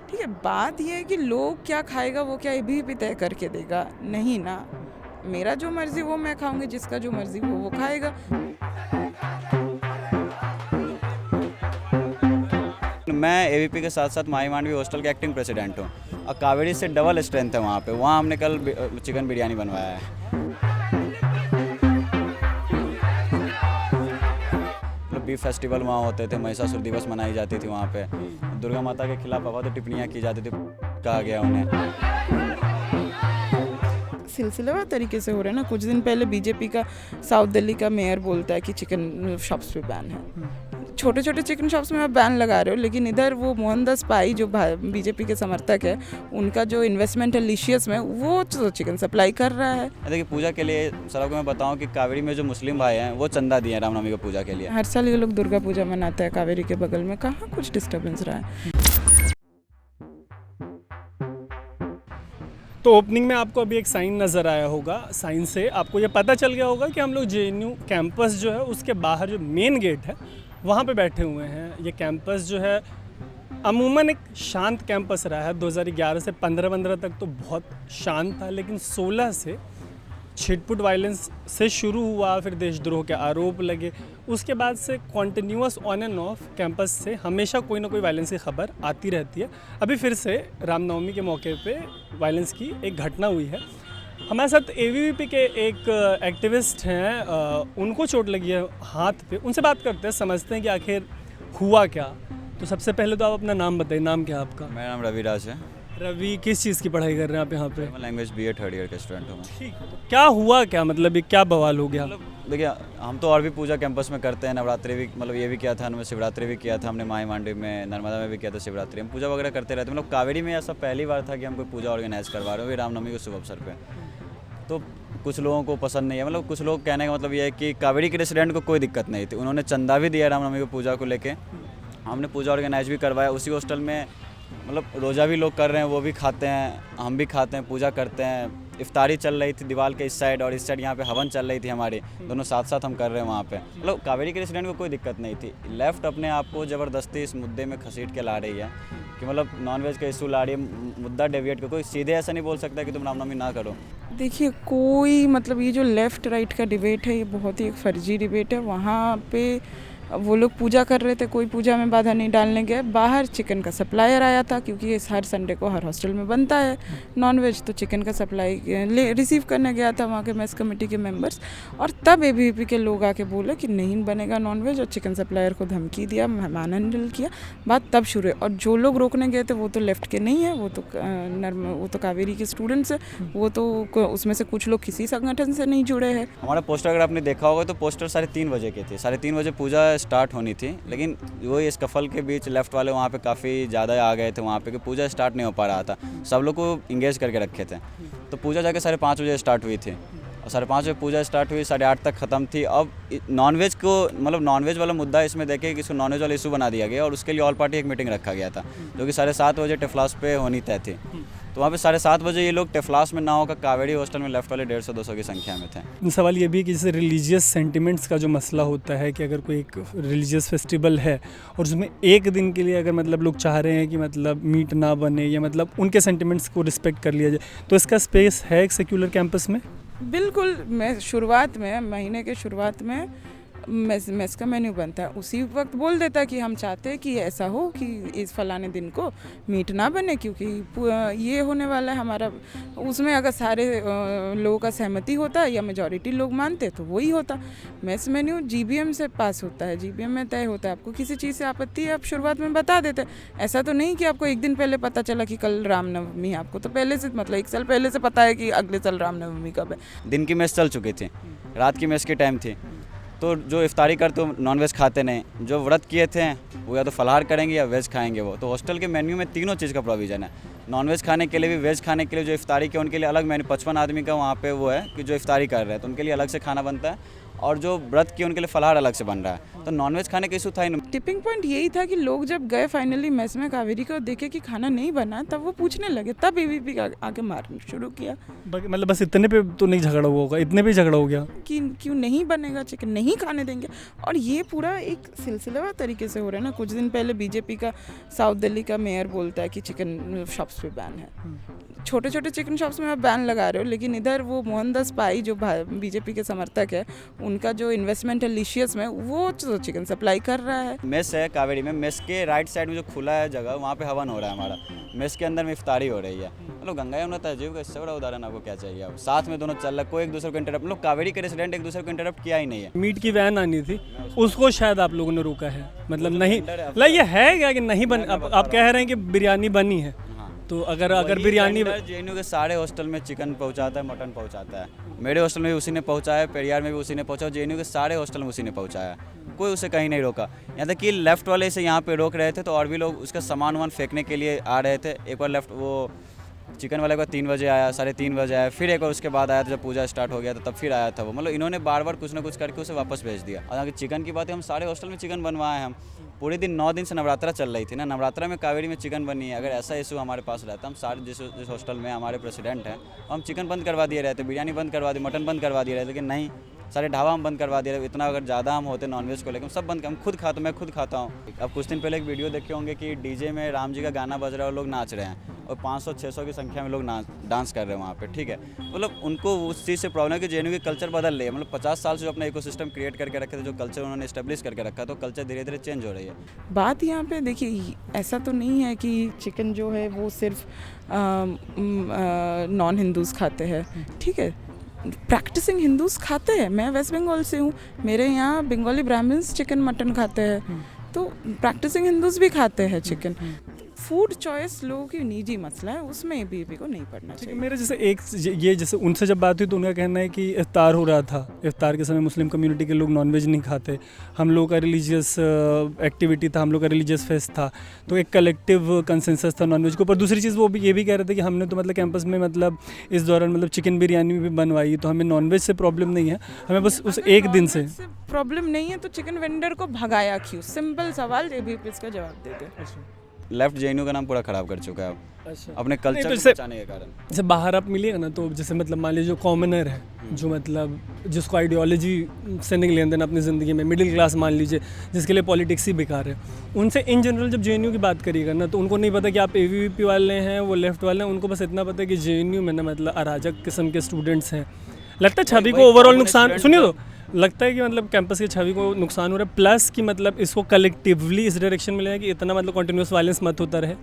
ठीक है, बात ये है कि लोग क्या खाएगा वो क्या अभी भी तय करके देगा, नहीं ना। मेरा जो मर्जी वो मैं खाऊंगी, जिसका जो मर्जी वो खाएगा। मैं एवीपी के साथ साथ माही मांडवी हॉस्टल के एक्टिंग प्रेसिडेंट हूँ और कावेरी से डबल स्ट्रेंथ है वहाँ पे। वहाँ हमने कल चिकन बिरयानी बनवाया है। बीफ फेस्टिवल वहाँ होते थे, महिषासुर दिवस मनाई जाती थी वहाँ पे। दुर्गा माता के खिलाफ बहुत टिप्पणियाँ की जाती थी, कहा गया उन्हें। सिलसिलेवार तरीके से हो रहा है ना। कुछ दिन पहले बीजेपी का साउथ दिल्ली का मेयर बोलता है कि चिकन शॉप्स पे बैन है। छोटे छोटे चिकन शॉप्स में आप बैन लगा रहे हो, लेकिन इधर वो मोहनदास पाई जो बीजेपी के समर्थक है, उनका जो इन्वेस्टमेंट है लिशियस में, वो तो चिकन सप्लाई कर रहा है। देखिए, पूजा के लिए सर को मैं बताऊं कि कावेरी में जो मुस्लिम भाई हैं वो चंदा दिए हैं रामनवमी को पूजा के लिए। हर साल ये लोग दुर्गा पूजा मनाते हैं कावेरी के बगल में, कहाँ कुछ डिस्टर्बेंस रहा है। तो ओपनिंग में आपको अभी एक साइन नज़र आया होगा। साइन से आपको ये पता चल गया होगा कि हम लोग जेएनयू कैंपस जो है उसके बाहर जो मेन गेट है वहाँ पे बैठे हुए हैं। ये कैंपस जो है अमूमन एक शांत कैंपस रहा है। 2011 से 15 तक तो बहुत शांत था, लेकिन 16 से छिटपुट वायलेंस से शुरू हुआ, फिर देशद्रोह के आरोप लगे। उसके बाद से continuous on end off campus से हमेशा कोई ना कोई वायलेंस की खबर आती रहती है। अभी फिर से रामनवमी के मौके पे वायलेंस की एक घटना हुई है। हमारे साथ एवीपी के एक एक्टिविस्ट हैं, उनको चोट लगी है हाथ पे। उनसे बात करते हैं, समझते हैं कि आखिर हुआ क्या। तो सबसे पहले तो आप अपना नाम बताइए। नाम क्या है आपका? मेरा नाम रविराज है। रवि, किस चीज़ की पढ़ाई कर रहे हैं आप यहाँ पे? मैं लैंग्वेज बीए थर्ड ईयर के स्टूडेंट हूँ। ठीक, क्या हुआ क्या, मतलब ये क्या बवाल हो गया? देखिए, हम तो और भी पूजा कैंपस में करते हैं। नवरात्रि भी, मतलब ये भी किया था, हमने शिवरात्रि भी किया था, हमने माही मांडवी में, नर्मदा में भी किया था शिवरात्रि। हम पूजा वगैरह करते रहते हैं। मतलब कावेरी में ऐसा पहली बार था कि हम कोई पूजा ऑर्गेनाइज करवा रहे हो रामनवमी के शुभ अवसर पे। तो कुछ लोगों को पसंद नहीं है। मतलब कुछ लोग कहने का मतलब ये है कि कावेरी के रेसिडेंट को कोई दिक्कत नहीं थी, उन्होंने चंदा भी दिया रामनवमी को पूजा को लेके। हमने पूजा ऑर्गेनाइज भी करवाया उसी हॉस्टल में। मतलब रोज़ा भी लोग कर रहे हैं, वो भी खाते हैं, हम भी खाते हैं, पूजा करते हैं। इफ्तारी चल रही थी दीवार के इस साइड, और इस साइड यहाँ पे हवन चल रही थी हमारी, दोनों साथ साथ हम कर रहे हैं वहाँ पे। मतलब कावेरी के रेसिडेंट को कोई दिक्कत नहीं थी। लेफ्ट अपने आप को ज़बरदस्ती इस मुद्दे में घसीट के ला रही है कि मतलब नॉनवेज का इशू ला रही है, मुद्दा डेविएट कर। कोई सीधे ऐसा नहीं बोल सकता कि तुम रामनवमी ना करो। देखिए, कोई मतलब ये जो लेफ़्ट राइट का डिबेट है, ये बहुत ही एक फर्जी डिबेट है। वहाँ पे वो लोग पूजा कर रहे थे, कोई पूजा में बाधा नहीं डालने गए। बाहर चिकन का सप्लायर आया था, क्योंकि इस हर संडे को हर हॉस्टल में बनता है नॉनवेज, तो चिकन का सप्लाई रिसीव करने गया था वहाँ के मेस कमेटी के मेंबर्स। और तब एबीवीपी के लोग आके बोले कि नहीं बनेगा नॉनवेज, और चिकन सप्लायर को धमकी दिया, मेहमान हैंडल किया। बात तब शुरू है। और जो लोग रोकने गए थे वो तो लेफ्ट के नहीं है, वो तो कावेरी के स्टूडेंट्स है। वो तो उसमें से कुछ लोग किसी संगठन से नहीं जुड़े हैं। हमारा पोस्टर अगर आपने देखा होगा तो पोस्टर 3:30 बजे के थे। 3:30 बजे पूजा स्टार्ट होनी थी, लेकिन वो इस कफल के बीच लेफ्ट वाले वहाँ पे काफ़ी ज़्यादा आ गए थे वहाँ पे कि पूजा स्टार्ट नहीं हो पा रहा था। सब लोग को इंगेज करके रखे थे। तो पूजा जाके 5:30 बजे स्टार्ट हुई थी, और 5:30 बजे पूजा स्टार्ट हुई, 8:30 तक ख़त्म थी। अब नॉनवेज को, मतलब नॉनवेज वाला मुद्दा इसमें देखे कि इसको नॉनवेज वाला इशू बना दिया गया, और उसके लिए ऑल पार्टी एक मीटिंग रखा गया था जो कि 7:30 बजे टेफ्लास पे होनी तय थी। तो वहाँ पे 7:30 बजे ये लोग टेफ्लास में ना होकर कावेरी हॉस्टल में लेफ्ट वाले 150-200 की संख्या में थे। सवाल ये भी है कि जैसे रिलीजियस सेंटिमेंट्स का जो मसला होता है कि अगर कोई एक रिलीजियस फेस्टिवल है और उसमें एक दिन के लिए अगर मतलब लोग चाह रहे हैं कि मतलब मीट ना बने, या मतलब उनके सेंटिमेंट्स को रिस्पेक्ट कर लिया जाए, तो इसका स्पेस है एक सेक्युलर कैंपस में? बिल्कुल। मैं शुरुआत में, महीने के शुरुआत में मेस का मेन्यू बनता है, उसी वक्त बोल देता है कि हम चाहते हैं कि ऐसा हो कि इस फलाने दिन को मीट ना बने, क्योंकि ये होने वाला है हमारा। उसमें अगर सारे लोगों का सहमति होता है या मेजॉरिटी लोग मानते तो वही होता। मेस मेन्यू जीबीएम से पास होता है, जीबीएम में तय होता है। आपको किसी चीज़ से आपत्ति है, आप शुरुआत में बता देते हैं। ऐसा तो नहीं कि आपको एक दिन पहले पता चला कि कल रामनवमी है। आपको तो पहले से, मतलब 1 साल पहले से पता है कि अगले साल रामनवमी कब है। दिन की मेस चल चुकी थी, रात की मेस की टाइम थी। तो जो इफ्तारी करते हो नॉनवेज खाते नहीं, जो व्रत किए थे वो या तो फलाहार करेंगे या वेज खाएंगे। वो तो हॉस्टल के मेन्यू में तीनों चीज़ का प्रोविज़न है। नॉनवेज खाने के लिए भी, वेज खाने के लिए, जो इफ्तारी के उनके लिए अलग मेन्यू। 55 आदमी का वहाँ पे वो है कि जो इफ्तारी कर रहे हैं तो उनके लिए अलग से खाना बनता है, और जो व्रत किए उनके लिए फलाहार अलग से बन रहा है, तो नॉनवेज खाने का इशू था ही नहीं। टिपिंग पॉइंट यही था कि लोग जब गए फाइनली मेस में कावेरी को देखे कि खाना नहीं बना, तब वो पूछने लगे, तब एबीपी आके मारना शुरू किया मतलब बस इतने पे तो नहीं झगड़ा हुआ होगा, इतने पे झगड़ा हो गया कि क्यों नहीं बनेगा चिकन, नहीं खाने देंगे। और ये पूरा एक सिलसिलेवार तरीके से हो रहा है ना। कुछ दिन पहले बीजेपी का साउथ दिल्ली का मेयर बोलता है कि चिकन शॉप्स पे बैन है। छोटे छोटे चिकन शॉप्स में आप बैन लगा रहे हो, लेकिन इधर वो मोहनदास पाई जो बीजेपी के समर्थक है, उनका जो इन्वेस्टमेंट है लिशियस में, वो तो चिकन सप्लाई कर रहा है। मेस है कावेरी में, मेस के राइट साइड में जो खुला है जगह, वहाँ पे हवन हो रहा है हमारा, मेस के अंदर में इफ्तारी हो रही है। मतलब गंगा यमुना तहजीब का इससे बड़ा उदाहरण आपको क्या चाहिए। अब साथ में दोनों चल रहा, कोई एक दूसरे को इंटरप्ट, मतलब कावेरी के रेसिडेंट एक दूसरे को इंटरप्ट किया ही नहीं है। मीट की वैन आनी थी, उसको शायद आप लोगों ने रोका है, मतलब नहीं मतलब ये है क्या कि नहीं बन, आप कह रहे हैं कि बिरयानी बनी है, तो अगर बिरयानी जेएनयू के सारे हॉस्टल में चिकन पहुंचाता है, मटन पहुंचाता है। मेरे हॉस्टल में भी उसी ने पहुंचाया, पेरियार में भी उसी ने पहुंचाया, जेएनयू के सारे हॉस्टल में उसी ने पहुंचाया, कोई उसे कहीं नहीं रोका। यहाँ तक कि लेफ्ट वाले से यहाँ पे रोक रहे थे, तो और भी लोग उसका सामान वामान फेंकने के लिए आ रहे थे। एक बार लेफ्ट वो चिकन वाले का 3 बजे आया, 3:30 बजे आया, फिर एक बार उसके बाद आया था जब पूजा स्टार्ट हो गया था, तब फिर आया था वो। मतलब इन्होंने बार बार कुछ ना कुछ करके उसे वापस भेज दिया। और अगर चिकन की बात है, हम सारे हॉस्टल में चिकन बनवाए हैं। हम पूरे दिन 9 दिन से नवरात्रा चल रही थी ना, नवरात्रा में कावेरी में चिकन बनी है। अगर ऐसा इशू हमारे पास रहता, हम सारे जिस हॉस्टल में हमारे प्रेसिडेंट हैं, हम चिकन बंद करवा दिए रहते, बिरयानी बंद करवा दी, मटन बंद करवा दिए रहते, लेकिन नहीं, सारे ढाबा हम बंद करवा दिए रहे। इतना अगर ज़्यादा हम होते नॉनवेज को लेकर, सब बंद, हम खुद खाता, मैं खुद खाता हूँ। अब कुछ दिन पहले एक वीडियो देखे होंगे कि डीजे में राम जी का गाना बज रहा है और लोग नाच रहे हैं, और 500-600 की संख्या में लोग डांस कर रहे हैं वहाँ पे, ठीक है। मतलब उनको उस चीज़ से प्रॉब्लम है कि जेएनयू की कल्चर बदल रही है। मतलब 50 साल से जो अपना इकोसिस्टम क्रिएट करके रखे थे, जो कल्चर उन्होंने इस्टेब्लिश करके रखा, तो कल्चर धीरे धीरे चेंज हो रही है। बात यहाँ पे देखिए, ऐसा तो नहीं है कि चिकन जो है वो सिर्फ नॉन हिंदूज़ खाते हैं, ठीक है। प्रैक्टिसिंग हिंदूज़ खाते हैं। मैं वेस्ट बंगाल से हूँ, मेरे यहाँ बंगाली ब्राह्मण्स चिकन मटन खाते हैं, तो प्रैक्टिसिंग हिंदूज़ भी खाते हैं चिकन। फूड चॉइस लोगों की निजी मसला है, उसमें एबीपी को नहीं पड़ना चाहिए। मेरे जैसे जैसे उनसे जब बात हुई तो उनका कहना है कि इफ्तार हो रहा था, इफ्तार के समय मुस्लिम कम्युनिटी के लोग नॉनवेज नहीं खाते, हम लोगों का रिलीजियस एक्टिविटी था, हम लोग का रिलीजियस फेस्ट था, तो एक कलेक्टिव कंसेंसस था नॉनवेज के ऊपर। दूसरी चीज़ वो भी ये भी कह रहे थे कि हमने तो मतलब कैंपस में मतलब इस दौरान मतलब चिकन बिरयानी भी बनवाई, तो हमें नॉनवेज से प्रॉब्लम नहीं है, हमें बस उस एक दिन से प्रॉब्लम नहीं है, तो चिकन वेंडर को भगाया क्यों? सिंपल सवाल, एबीपी इसका जवाब देते। लेफ्ट जेएनयू का नाम पूरा खराब कर चुका है अपने कल्चर को बचाने के कारण। जैसे बाहर आप मिलिएगा ना, तो जैसे मतलब मान लीजिए जो कॉमनर है, जो मतलब जिसको आइडियोलॉजी से नहीं लेन देना अपनी ज़िंदगी में, मिडिल क्लास मान लीजिए, जिसके लिए पॉलिटिक्स ही बेकार है, उनसे इन जनरल जब जेएनयू की बात करिएगा ना, तो उनको नहीं पता कि आप एबीवीपी वाले हैं, वो लेफ्ट वाले हैं। उनको बस इतना पता है कि जेएनयू में ना मतलब अराजक किस्म के स्टूडेंट्स हैं। लगता है छवि को ओवरऑल नुकसान, सुनिए तो लगता है कि मतलब कैंपस की छवि को नुकसान हो रहा है, प्लस कि मतलब इसको कलेक्टिवली इस डायरेक्शन में ले कि इतना मतलब कंटिन्यूस वायलेंस मत होता रहे।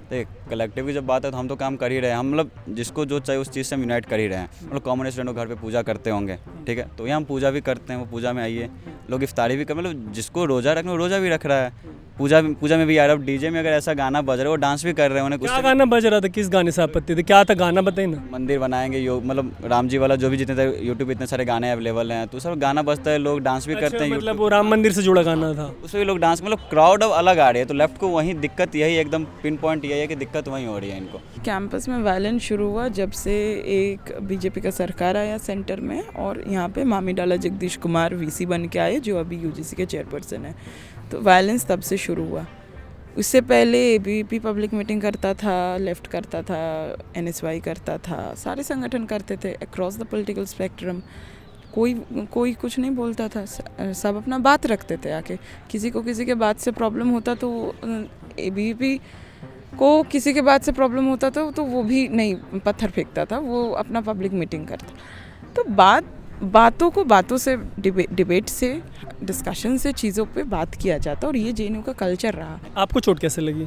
देख, कलेक्टिव की जब बात है तो हम तो काम कर ही रहे हैं। हम मतलब जिसको जो चाहिए उस चीज़ से हम यूनाइट कर ही रहे हैं। मतलब कॉमन स्टूडेंट घर पे पूजा करते होंगे, ठीक है, तो यहाँ हम पूजा भी करते हैं, वो पूजा में आइए, लोग इफ्तारी भी कर, मतलब जिसको रोज़ा रखना रोज़ा भी रख रहा है, पूजा में भी आ रहा है। डीजे में अगर ऐसा गाना बज रहा है, वो डांस भी कर रहे हैं। उन्हें क्या गाना बज रहा था, किस गाने से आपत्ति थी, क्या था गाना बताइए ना। मंदिर बनाएंगे, मतलब राम जी वाला जो भी जितने यूट्यूब इतने सारे गाने अवेलेबल हैं, तो सब गाना बजता है, लोग डांस भी करते हैं। मतलब वो राम मंदिर से जुड़ा गाना था, उसमें लोग डांस, मतलब क्राउड अब अलग आ रही है। तो लेफ्ट को वहीं दिक्कत यही एकदम पिन पॉइंट यही है कि दिक्कत वहीं हो रही है इनको। कैंपस में वायलेंस शुरू हुआ जब से एक बीजेपी का सरकार आया सेंटर में, और यहाँ पे मामीडाला जगदीश कुमार वीसी बन के आए, जो अभी यूजीसी के चेयरपर्सन है। तो वायलेंस तब से शुरू हुआ। उससे पहले एबीवीपी पब्लिक मीटिंग करता था, लेफ्ट करता था, एनएसवाई करता था, सारे संगठन करते थे अक्रॉस द पॉलिटिकल स्पेक्ट्रम। कोई कुछ नहीं बोलता था, सब अपना बात रखते थे आके। किसी को किसी के बात से प्रॉब्लम होता तो एबीवीपी को किसी के बात से प्रॉब्लम होता था तो वो भी नहीं पत्थर फेंकता था, वो अपना पब्लिक मीटिंग करता। तो बातों से डिबेट से, डिस्कशन से चीज़ों पे बात किया जाता, और ये जेएनयू का कल्चर रहा। आपको चोट कैसे लगी?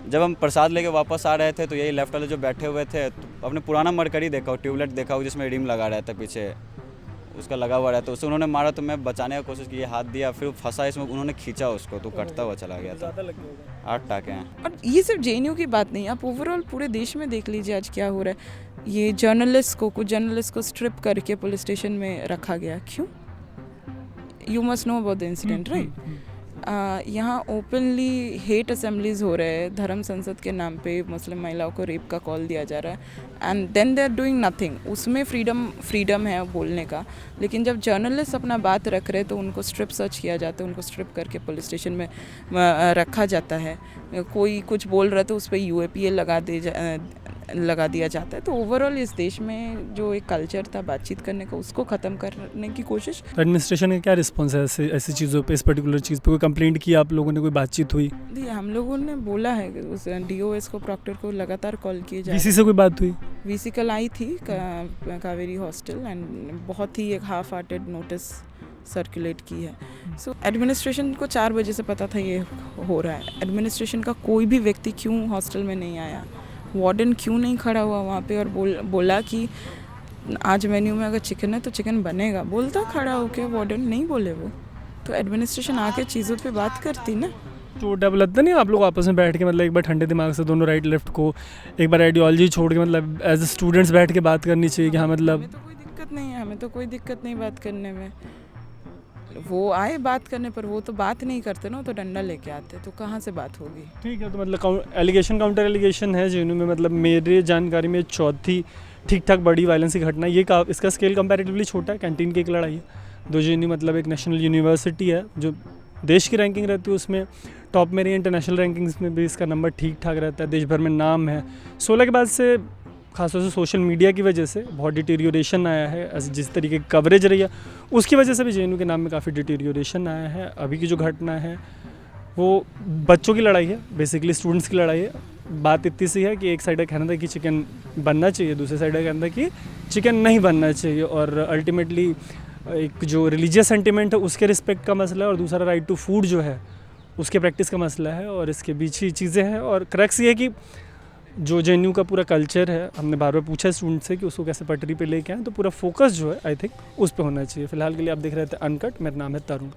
जब हम प्रसाद लेके वापस आ रहे थे, तो यही लेफ्ट वाले जो बैठे हुए थे, तो अपने पुराना मरकरी देखा हो, ट्यूबलाइट देखा हो, जिसमें रिम लगा रहता है पीछे, उसका लगा हुआ रहता है, उसे उन्होंने मारा, तो मैं बचाने का कोशिश की, ये हाथ दिया, फिर फंसा इसमें, उन्होंने खींचा उसको, तो कटता हुआ चला गया था। 8 टाँके हैं। और ये सिर्फ जेएनयू की बात नहीं, आप ओवरऑल पूरे देश में देख लीजिए आज क्या हो रहा है। ये कुछ जर्नलिस्ट को स्ट्रिप करके पुलिस स्टेशन में रखा गया, क्यों? You must know about the incident, right? यहाँ ओपनली हेट असेंबलीज हो रहे हैं, धर्म संसद के नाम पे मुस्लिम महिलाओं को रेप का कॉल दिया जा रहा है and then they are doing nothing. उसमें फ्रीडम है बोलने का, लेकिन जब जर्नलिस्ट अपना बात रख रहे तो उनको स्ट्रिप सर्च किया जाता है, उनको स्ट्रिप करके पुलिस स्टेशन में रखा जाता है। कोई कुछ बोल रहा है तो उस पर UAPA लगा दिया जाता है। तो ओवरऑल इस देश में जो एक कल्चर था बातचीत करने का, उसको ख़त्म करने की कोशिश। एडमिनिस्ट्रेशन का क्या रिस्पॉन्स है ऐसी चीज़ों पे, इस पर्टिकुलर चीज़ पे? कोई कंप्लेंट की आप लोगों ने, कोई बातचीत हुई? जी, हम लोगों ने बोला है कि उस DOS को, प्रॉक्टर को लगातार कॉल किए जा रहे हैं। VC से कोई बात हुई? VC कल आई थी कावेरी हॉस्टल एंड बहुत ही एक हाफ हार्टेड नोटिस सर्कुलेट की है। सो एडमिनिस्ट्रेशन को 4 बजे से पता था ये हो रहा है। एडमिनिस्ट्रेशन का कोई भी व्यक्ति क्यों हॉस्टल में नहीं आया, वार्डन क्यों नहीं खड़ा हुआ वहाँ पे और बोला कि आज मेन्यू में अगर चिकन है तो चिकन बनेगा, बोलता खड़ा होके। वार्डन नहीं बोले वो, तो एडमिनिस्ट्रेशन आके चीज़ों पे बात करती ना। तो डर लगता नहीं आप लोग आपस में बैठ के, मतलब एक बार ठंडे दिमाग से दोनों राइट लेफ्ट को एक बार आइडियोलॉजी छोड़ के, मतलब एज स्टूडेंट्स बैठ के बात करनी चाहिए कि हाँ मतलब। हमें तो कोई दिक्कत नहीं है, हमें तो कोई दिक्कत नहीं बात करने में। वो आए बात करने पर, वो तो बात नहीं करते ना, तो डंडा लेके आते, तो कहाँ से बात होगी? ठीक है, तो मतलब एलिगेशन काउंटर एलिगेशन है JNU में। मतलब मेरे जानकारी में चौथी ठीक ठाक बड़ी वायलेंस की घटना। ये इसका स्केल कंपैरेटिवली छोटा है, कैंटीन की एक लड़ाई है। 2 JNU मतलब एक नेशनल यूनिवर्सिटी है जो देश की रैंकिंग रहती है उसमें टॉप में रही है, इंटरनेशनल रैंकिंग्स में भी इसका नंबर ठीक ठाक रहता है, देश भर में नाम है। 16 के बाद से खासतौर से सोशल मीडिया की वजह से बहुत डिटीरियोरेशन आया है। जिस तरीके की कवरेज रही है उसकी वजह से भी JNU के नाम में काफ़ी डिटीरियोरेशन आया है। अभी की जो घटना है वो बच्चों की लड़ाई है, बेसिकली स्टूडेंट्स की लड़ाई है। बात इतनी सी है कि एक साइड का कहना था कि चिकन बनना चाहिए, दूसरे साइड का कहना था कि चिकन नहीं बनना चाहिए, और अल्टीमेटली एक जो रिलीजियस सेंटिमेंट है उसके रिस्पेक्ट का मसला है, और दूसरा राइट टू फूड जो है उसके प्रैक्टिस का मसला है। और इसके बीच ही चीज़ें हैं। और क्रक्स ये है कि जो JNU का पूरा कल्चर है, हमने बार बार पूछा स्टूडेंट से कि उसको कैसे पटरी पे लेके आए, तो पूरा फोकस जो है आई थिंक उस पे होना चाहिए। फिलहाल के लिए आप देख रहे थे अनकट। मेरा नाम है तरुण।